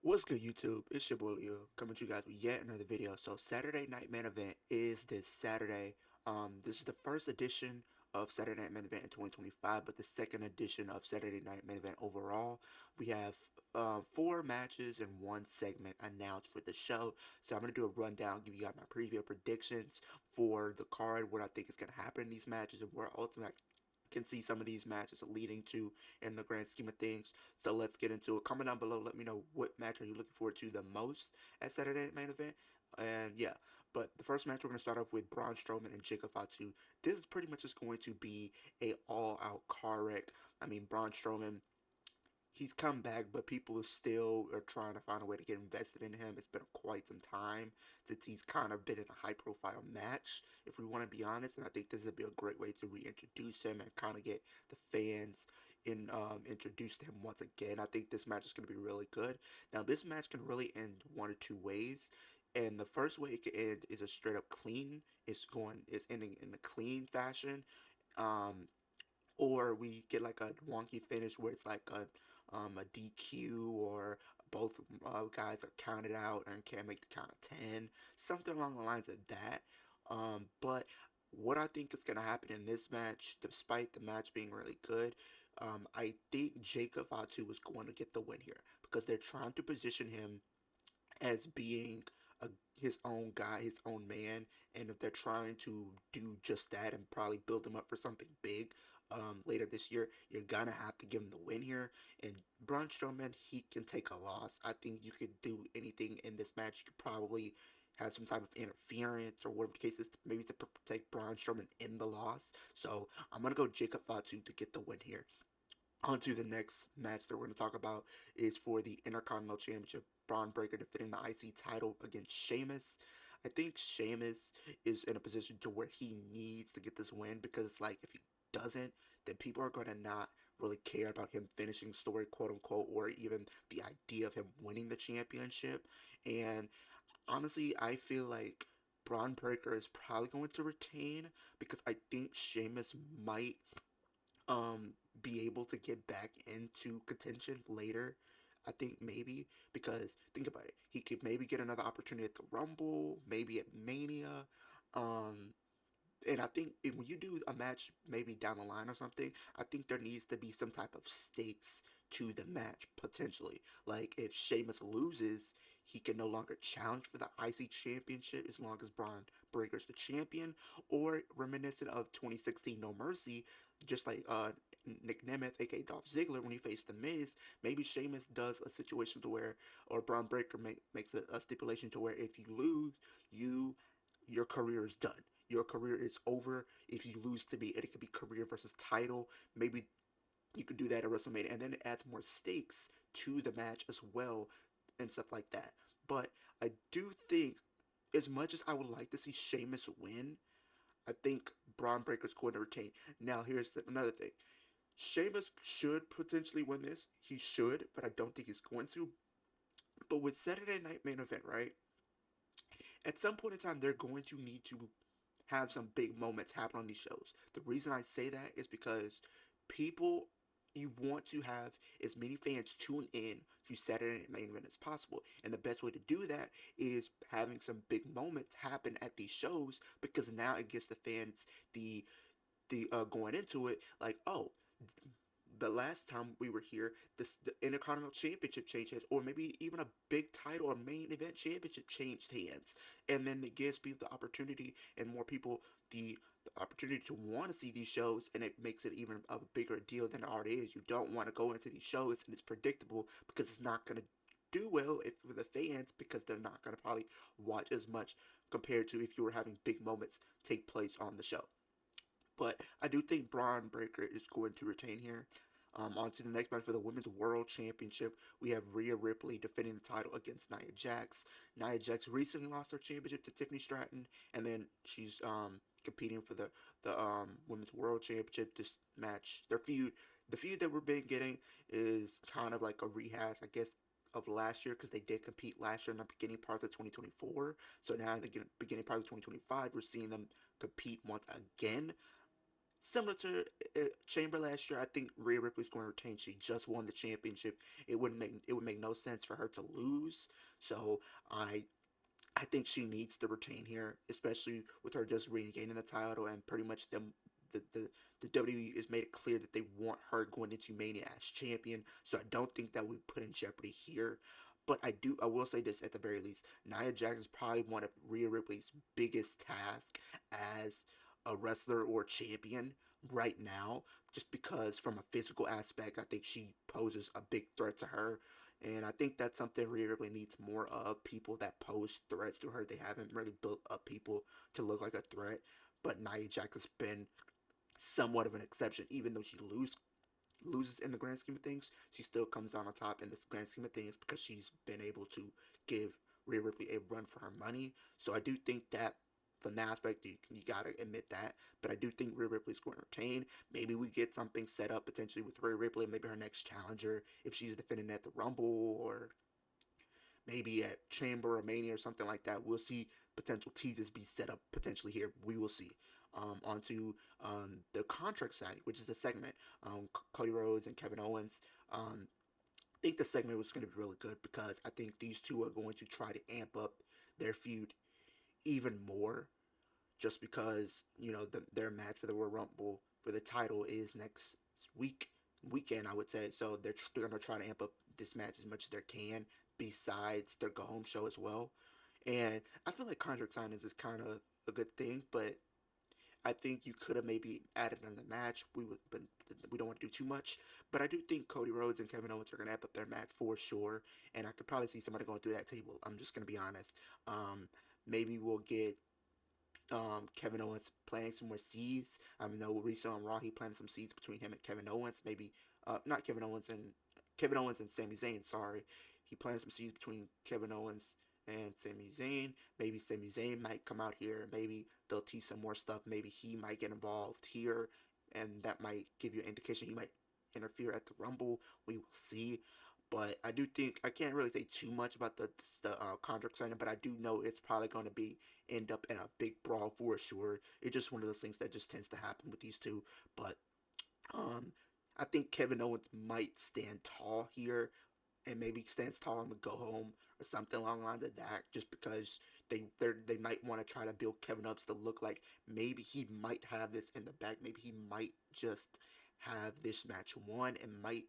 What's good, YouTube? It's your boy Leo coming to you guys with yet another video. So Saturday Night Main Event is this Saturday. This is the first edition of Saturday Night Main Event in 2025, but the second edition of Saturday Night Main Event overall. We have four matches and one segment announced for the show. So I'm gonna do a rundown, give you guys my preview predictions for the card, what I think is gonna happen in these matches, and where ultimately can see some of these matches leading to in the grand scheme of things. So let's get into it. Comment down below, let me know what match are you looking forward to the most at Saturday Night Main Event. And yeah, but the first match we're going to start off with Braun Strowman and Jacob Fatu. This is pretty much just going to be a all-out car wreck. I mean, Braun Strowman, he's come back, but people still are trying to find a way to get invested in him. It's been quite some time since he's kind of been in a high profile match, if we want to be honest. And I think this would be a great way to reintroduce him and kind of get the fans introduced to him once again. I think this match is going to be really good. Now, this match can really end one or two ways. And the first way it could end is a straight up clean. It's ending in a clean fashion. Um, or we get like a wonky finish where it's like a DQ or both guys are counted out and can't make the count of 10, something along the lines of that. But what I think is going to happen in this match, despite the match being really good, I think Jacob Fatu is going to get the win here because they're trying to position him as being a, his own guy, his own man, and if they're trying to do just that and probably build him up for something big later this year, you're gonna have to give him the win here. And Braun Strowman, he can take a loss. I think you could do anything in this match. You could probably have some type of interference or whatever the case is, maybe to protect Braun Strowman in the loss. So I'm gonna go Jacob Fatu to get the win here. On to the next match that we're going to talk about is for the Intercontinental Championship. Braun Breaker defending the IC title against Sheamus. I think Sheamus is in a position to where he needs to get this win because it's like if he doesn't, then people are going to not really care about him finishing the story, quote unquote, or even the idea of him winning the championship. And honestly, I feel like Braun Breaker is probably going to retain because I think Sheamus might um be able to get back into contention later. I think maybe because think about it, he could maybe get another opportunity at the Rumble, maybe at Mania. Um, and I think when you do a match maybe down the line or something, I think there needs to be some type of stakes to the match potentially. Like if Sheamus loses, he can no longer challenge for the IC championship as long as Braun Breaker's the champion, or reminiscent of 2016 No Mercy, just like Nick Nemeth, aka Dolph Ziggler, when he faced The Miz, maybe Sheamus does a situation to where, or Braun Breaker makes a stipulation to where if you lose, you your career is done. Your career is over if you lose to me, and it could be career versus title. Maybe you could do that at WrestleMania, and then it adds more stakes to the match as well, and stuff like that. But I do think, as much as I would like to see Sheamus win, I think Braun Breaker's going to retain. Now, another thing. Sheamus should potentially win this. He should, but I don't think he's going to. But with Saturday Night Main Event, right? At some point in time, they're going to need to have some big moments happen on these shows. The reason I say that is because people, you want to have as many fans tune in to Saturday Night Main Event as possible, and the best way to do that is having some big moments happen at these shows because now it gives the fans the going into it like, oh, the last time we were here, the Intercontinental Championship changed hands, or maybe even a big title or main event championship changed hands, and then it gives people the opportunity and more people the opportunity to want to see these shows, and it makes it even a bigger deal than it already is. You don't want to go into these shows, and it's predictable because it's not going to do well if for the fans because they're not going to probably watch as much compared to if you were having big moments take place on the show. But I do think Braun Breaker is going to retain here. On to the next match for the Women's World Championship. We have Rhea Ripley defending the title against Nia Jax. Nia Jax recently lost her championship to Tiffany Stratton, and then she's competing for the Women's World Championship. This match, the feud that we've been getting is kind of like a rehash, I guess, of last year because they did compete last year in the beginning parts of 2024. So now in the beginning parts of 2025, we're seeing them compete once again. similar to Chamber last year. I think Rhea Ripley's going to retain. She just won the championship. It would make no sense for her to lose. So I I think she needs to retain here, especially with her just regaining the title and pretty much them. The WWE has made it clear that they want her going into Mania as champion, so I don't think that we put in jeopardy here. But I will say this at the very least: Nia Jax is probably one of Rhea Ripley's biggest tasks as a wrestler or champion right now, just because from a physical aspect, I think she poses a big threat to her, and I think that's something Rhea Ripley needs more of, people that pose threats to her. They haven't really built up people to look like a threat. But Nia Jax has been somewhat of an exception, even though she loses in the grand scheme of things. She still comes out on top in the grand scheme of things because she's been able to give Rhea Ripley a run for her money. So I do think that from that aspect, you gotta admit that. But I do think Rhea Ripley's going to retain. Maybe we get something set up potentially with Rhea Ripley, maybe her next challenger if she's defending at the Rumble, or maybe at Chamber or Mania or something like that. We'll see potential teases be set up potentially here. We will see. Onto the contract side, which is a segment. Cody Rhodes and Kevin Owens. I think the segment was going to be really good because I think these two are going to try to amp up their feud even more, just because their match for the Royal Rumble for the title is next weekend, I would say. So they're going to try to amp up this match as much as they can, besides their go home show as well. And I feel like contract signings is kind of a good thing, but I think you could have maybe added in the match. But we don't want to do too much. But I do think Cody Rhodes and Kevin Owens are gonna amp up their match for sure, and I could probably see somebody going through that table. I'm just gonna be honest. Maybe we'll get Kevin Owens planting some more seeds. I know recently on Raw he planted some seeds between him and Kevin Owens. Maybe not Kevin Owens and Sami Zayn. Sorry, he planted some seeds between Kevin Owens and Sami Zayn. Maybe Sami Zayn might come out here. Maybe they'll tease some more stuff. Maybe he might get involved here, and that might give you an indication he might interfere at the Rumble. We will see. But I do think I can't really say too much about the contract signing, but I do know it's probably going to be end up in a big brawl for sure. It's just one of those things that just tends to happen with these two. But um, I think Kevin Owens might stand tall here, and maybe stands tall on the go home or something along the lines of that, just because they might want to try to build Kevin up to look like maybe he might have this in the bag. Maybe he might just have this match won, and might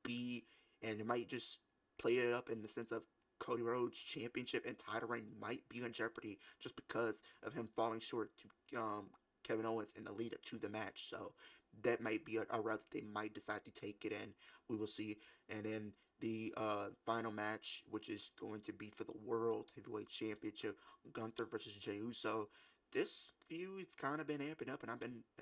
be and it might just play it up in the sense of Cody Rhodes' championship and title reign might be in jeopardy just because of him falling short to Kevin Owens in the lead up to the match. So that might be a route that they might decide to take it in. We will see. And then the final match, which is going to be for the World Heavyweight Championship, Gunther versus Jey Uso. This feud's kind of been amping up, and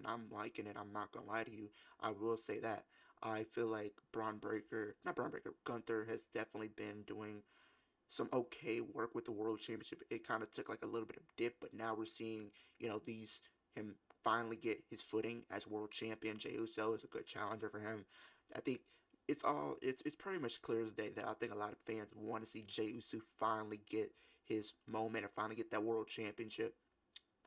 I'm liking it. I'm not gonna lie to you. I will say that. I feel like not Braun Breaker, Gunther has definitely been doing some okay work with the World Championship. It kind of took like a little bit of dip, but now we're seeing, him finally get his footing as world champion. Jey Uso is a good challenger for him. I think it's pretty much clear as day that I think a lot of fans want to see Jey Uso finally get his moment and finally get that world championship.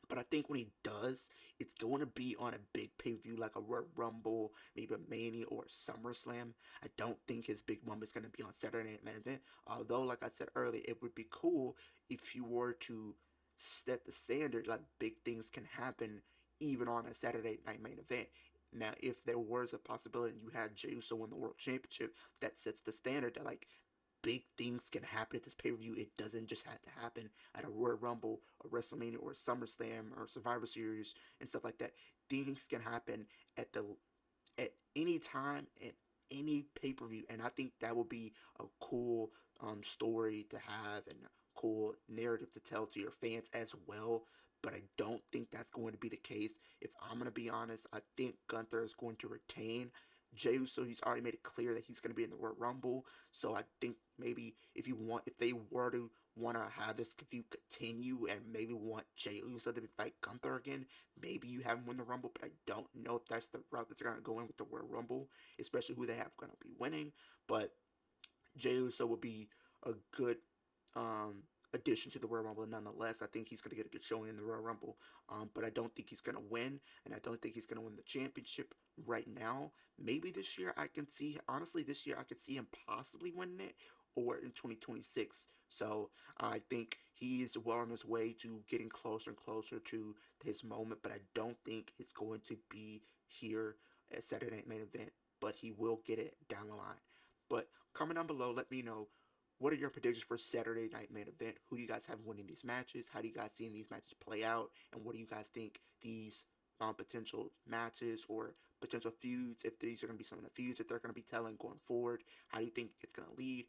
But I think when he does, it's going to be on a big pay per view like a Royal Rumble, maybe a Mania or a SummerSlam. I don't think his big moment is going to be on Saturday Night Main Event. Although, like I said earlier, it would be cool if you were to set the standard. Like big things can happen even on a Saturday Night Main Event. Now, if there was a possibility and you had Jey Uso win the World Championship, that sets the standard that like big things can happen at this pay per view. It doesn't just have to happen at a Royal Rumble, a WrestleMania, or a SummerSlam, or Survivor Series, and stuff like that. Things can happen at any time at any pay per view, and I think that would be a cool story to have and a cool narrative to tell to your fans as well. But I don't think that's going to be the case. If I'm gonna be honest, I think Gunther is going to retain. Jey Uso, he's already made it clear that he's going to be in the Royal Rumble. So I think maybe if they were to want to have this feud continue and maybe want Jey Uso to fight Gunther again, maybe you have him win the Rumble. But I don't know if that's the route that they're going to go in with the Royal Rumble, especially who they have going to be winning. But Jey Uso would be a good addition to the Royal Rumble nonetheless. I think he's going to get a good showing in the Royal Rumble, but I don't think he's going to win, and I don't think he's going to win the championship right now. Maybe this year I can see, honestly, this year I could see him possibly winning it, or in 2026. So I think he is well on his way to getting closer and closer to his moment, but I don't think it's going to be here at Saturday Night Main Event, but he will get it down the line. But comment down below, let me know what are your predictions for Saturday Night Main Event? Who do you guys have winning these matches? How do you guys see these matches play out? And what do you guys think these potential matches or potential feuds, if these are going to be some of the feuds that they're going to be telling going forward? How do you think it's going to lead?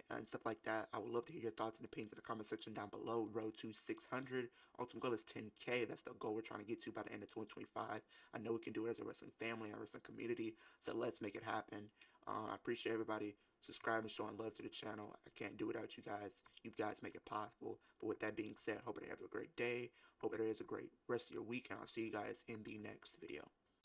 And stuff like that. I would love to hear your thoughts and opinions in the comment section down below. Road to 600. Ultimate goal is 10K. That's the goal we're trying to get to by the end of 2025. I know we can do it as a wrestling family and a wrestling community, so let's make it happen. I appreciate everybody subscribing, showing love to the channel. I can't do it without you guys. You guys make it possible. But with that being said, hope that you have a great day. Hope that it is a great rest of your week, and I'll see you guys in the next video.